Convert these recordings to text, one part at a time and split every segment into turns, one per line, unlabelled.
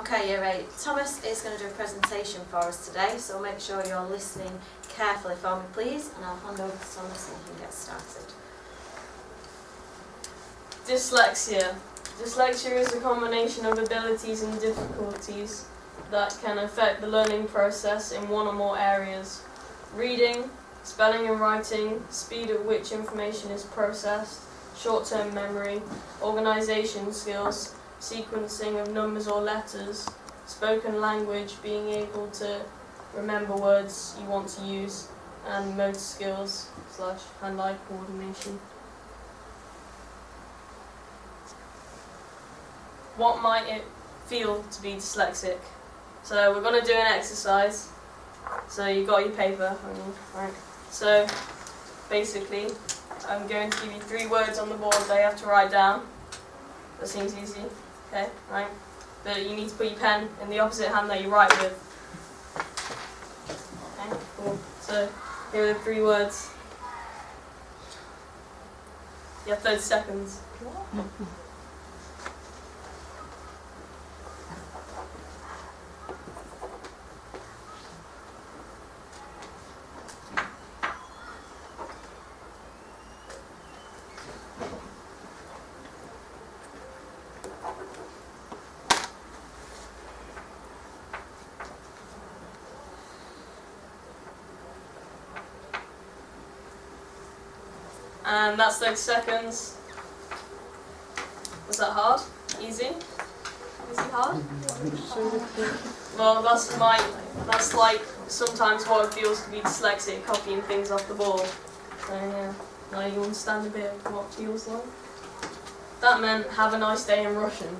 Okay, Year 8. Thomas is going to do a presentation for us today, so make sure you're listening carefully for me, please, and I'll hand over to Thomas and he can get started.
Dyslexia. Dyslexia is a combination of abilities and difficulties that can affect the learning process in one or more areas. Reading, spelling and writing, speed at which information is processed, short-term memory, organisation skills, sequencing of numbers or letters, spoken language, being able to remember words you want to use, and motor skills / hand-eye coordination. What might it feel to be dyslexic? So we're going to do an exercise. So you've got your paper, right? So basically, I'm going to give you 3 words on the board that you have to write down. That seems easy, okay, right? But you need to put your pen in the opposite hand that you write with. Okay, cool. So here are the 3 words. You have 30 seconds. And that's 30 seconds. Was that hard? Easy? Easy hard? Well, that's like sometimes what it feels to be dyslexic, copying things off the board. So yeah, now you understand a bit of what it feels like. That meant have a nice day in Russian.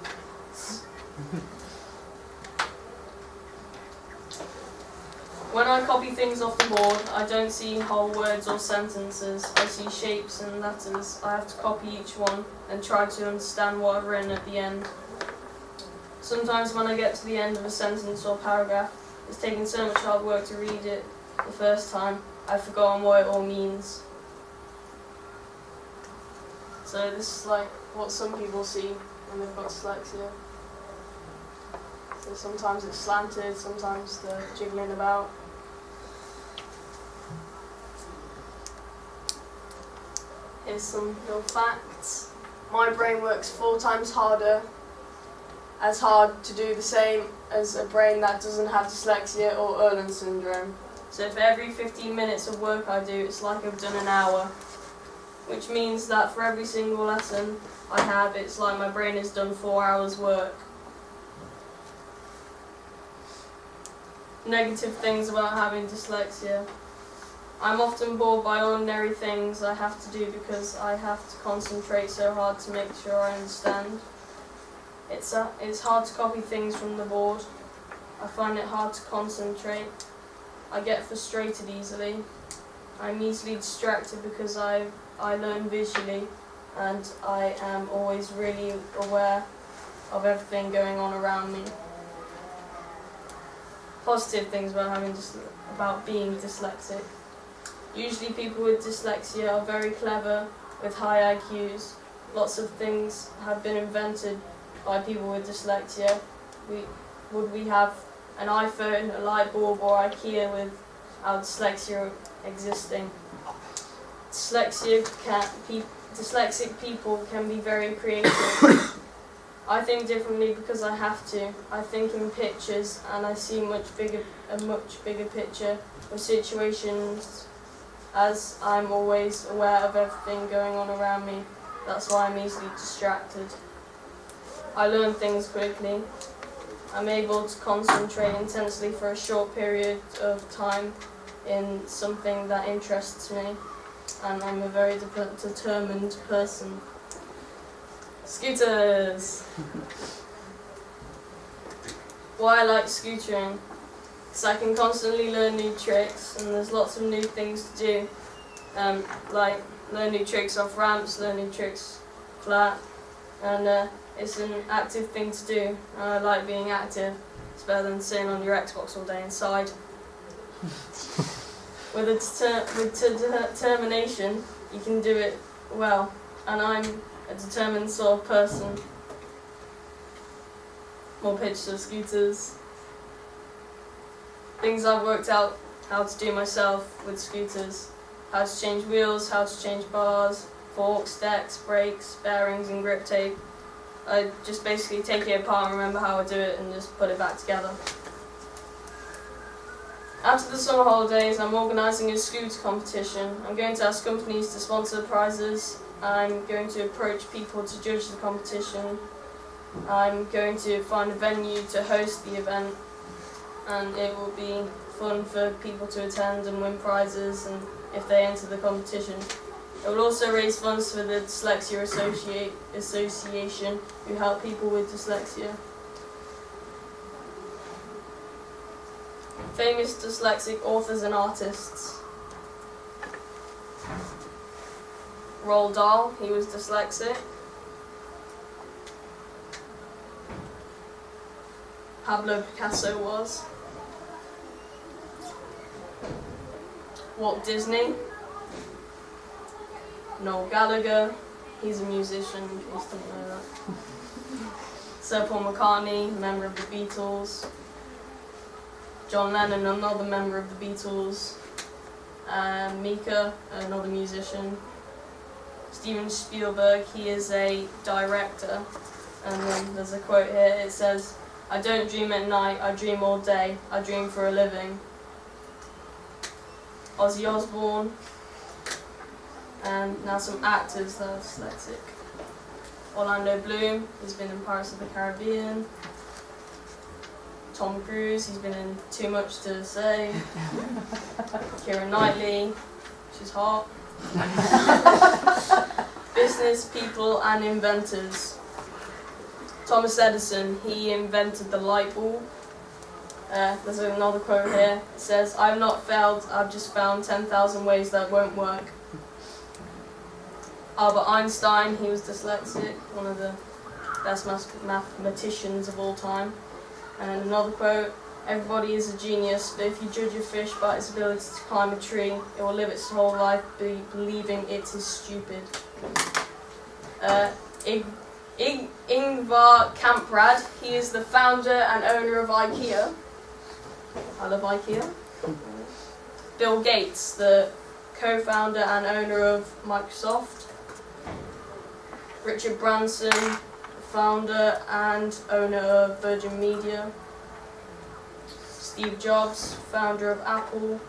When I copy things off the board, I don't see whole words or sentences. I see shapes and letters. I have to copy each one and try to understand what I've written at the end. Sometimes when I get to the end of a sentence or paragraph, it's taken so much hard work to read it the first time, I've forgotten what it all means. So this is like what some people see when they've got dyslexia. So sometimes it's slanted, sometimes they're jiggling about. Here's some little facts. My brain works 4 times harder, as hard to do the same as a brain that doesn't have dyslexia or Erland syndrome. So for every 15 minutes of work I do, it's like I've done an hour. Which means that for every single lesson I have, it's like my brain has done 4 hours work. Negative things about having dyslexia. I'm often bored by ordinary things I have to do because I have to concentrate so hard to make sure I understand. It's hard to copy things from the board. I find it hard to concentrate. I get frustrated easily. I'm easily distracted because I learn visually and I am always really aware of everything going on around me. Positive things about being dyslexic. Usually people with dyslexia are very clever with high IQs. Lots of things have been invented by people with dyslexia. Would we have an iPhone, a light bulb or IKEA without dyslexia existing? Dyslexic people can be very creative. I think differently because I have to. I think in pictures and I see a much bigger picture of situations as I'm always aware of everything going on around me. That's why I'm easily distracted. I learn things quickly. I'm able to concentrate intensely for a short period of time in something that interests me, and I'm a very determined person. Scooters! Why I like scootering? So I can constantly learn new tricks, and there's lots of new things to do. Like learn new tricks off ramps, learn new tricks flat, and it's an active thing to do. And I like being active. It's better than sitting on your Xbox all day inside. With determination, you can do it well, and I'm a determined sort of person. more pictures of scooters. Things I've worked out how to do myself with scooters. How to change wheels, how to change bars, forks, decks, brakes, bearings and grip tape. I just basically take it apart and remember how I do it and just put it back together. After the summer holidays, I'm organising a scooter competition. I'm going to ask companies to sponsor the prizes. I'm going to approach people to judge the competition. I'm going to find a venue to host the event, and it will be fun for people to attend and win prizes and if they enter the competition. It will also raise funds for the Dyslexia Association, who help people with dyslexia. Famous dyslexic authors and artists. Roald Dahl, he was dyslexic. Pablo Picasso was. Walt Disney. Noel Gallagher, he's a musician, in case you didn't know that. Sir Paul McCartney, member of the Beatles. John Lennon, another member of the Beatles. Mika, another musician. Steven Spielberg, he is a director. And then there's a quote here, it says, "I don't dream at night, I dream all day, I dream for a living." Ozzy Osbourne. And now some actors that are dyslexic. Orlando Bloom, he's been in Pirates of the Caribbean. Tom Cruise, he's been in Too Much to Say. Keira Knightley, she's hot. Business people and inventors. Thomas Edison, he invented the light bulb. There's another quote here. It says, "I've not failed, I've just found 10,000 ways that won't work." Albert Einstein, he was dyslexic, one of the best mathematicians of all time. And another quote, "Everybody is a genius, but if you judge a fish by its ability to climb a tree, it will live its whole life believing it is stupid." Ingvar Kamprad, he is the founder and owner of IKEA. I love IKEA. Bill Gates, the co-founder and owner of Microsoft. Richard Branson, founder and owner of Virgin Media. Steve Jobs, founder of Apple.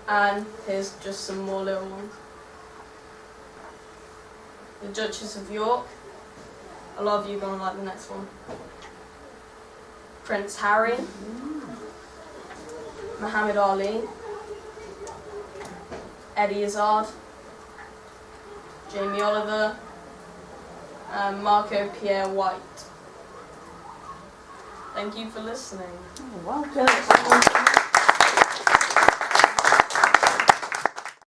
And here's just some more little ones. The Duchess of York. A lot of you are going to like the next one. Prince Harry. Muhammad Ali. Eddie Izzard. Jamie Oliver. And Marco Pierre White. Thank you for listening.
Oh, well done.